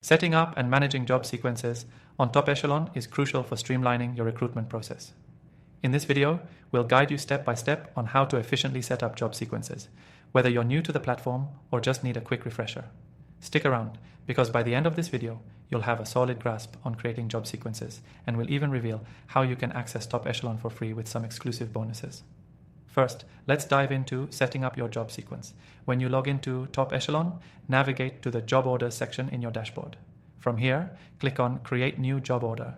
Setting up and managing job sequences on Top Echelon is crucial for streamlining your recruitment process. In this video, we'll guide you step by step on how to efficiently set up job sequences, whether you're new to the platform or just need a quick refresher. Stick around, because by the end of this video, you'll have a solid grasp on creating job sequences, and we'll even reveal how you can access Top Echelon for free with some exclusive bonuses. First, let's dive into setting up your job sequence. When you log into Top Echelon, navigate to the Job Orders section in your dashboard. From here, click on Create New Job Order.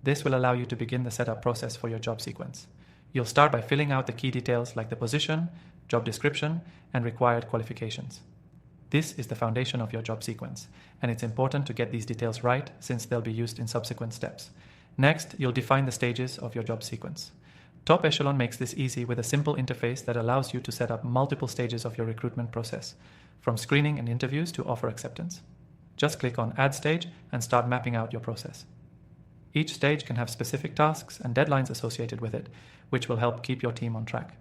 This will allow you to begin the setup process for your job sequence. You'll start by filling out the key details like the position, job description, and required qualifications. This is the foundation of your job sequence, and it's important to get these details right since they'll be used in subsequent steps. Next, you'll define the stages of your job sequence. Top Echelon makes this easy with a simple interface that allows you to set up multiple stages of your recruitment process, from screening and interviews to offer acceptance. Just click on Add Stage and start mapping out your process. Each stage can have specific tasks and deadlines associated with it, which will help keep your team on track.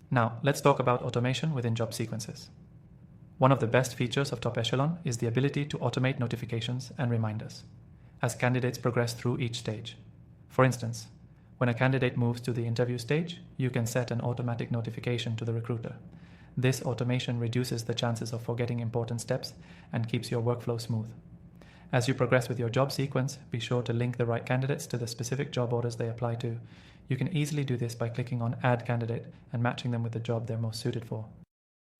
Now, let's talk about automation within job sequences. One of the best features of Top Echelon is the ability to automate notifications and reminders as candidates progress through each stage. For instance, when a candidate moves to the interview stage, you can set an automatic notification to the recruiter. This automation reduces the chances of forgetting important steps and keeps your workflow smooth. As you progress with your job sequence, be sure to link the right candidates to the specific job orders they apply to. You can easily do this by clicking on Add Candidate and matching them with the job they're most suited for.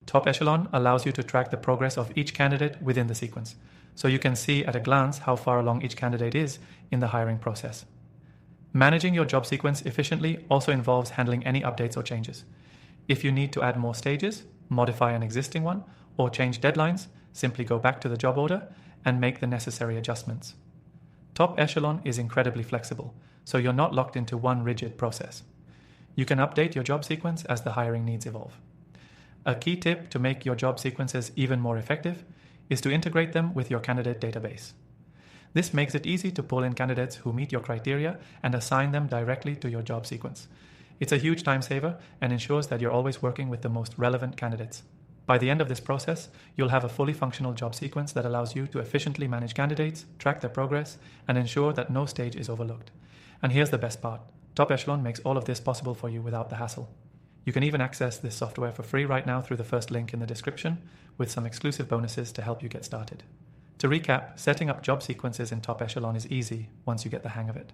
Top Echelon allows you to track the progress of each candidate within the sequence, so you can see at a glance how far along each candidate is in the hiring process. Managing your job sequence efficiently also involves handling any updates or changes. If you need to add more stages, modify an existing one, or change deadlines, simply go back to the job order and make the necessary adjustments. Top Echelon is incredibly flexible, so you're not locked into one rigid process. You can update your job sequence as the hiring needs evolve. A key tip to make your job sequences even more effective is to integrate them with your candidate database. This makes it easy to pull in candidates who meet your criteria and assign them directly to your job sequence. It's a huge time saver and ensures that you're always working with the most relevant candidates. By the end of this process, you'll have a fully functional job sequence that allows you to efficiently manage candidates, track their progress, and ensure that no stage is overlooked. And here's the best part. Top Echelon makes all of this possible for you without the hassle. You can even access this software for free right now through the first link in the description, with some exclusive bonuses to help you get started. To recap, setting up job sequences in Top Echelon is easy once you get the hang of it.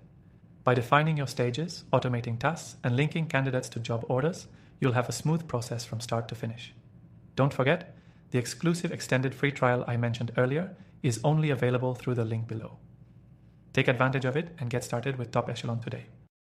By defining your stages, automating tasks, and linking candidates to job orders, you'll have a smooth process from start to finish. Don't forget, the exclusive extended free trial I mentioned earlier is only available through the link below. Take advantage of it and get started with Top Echelon today.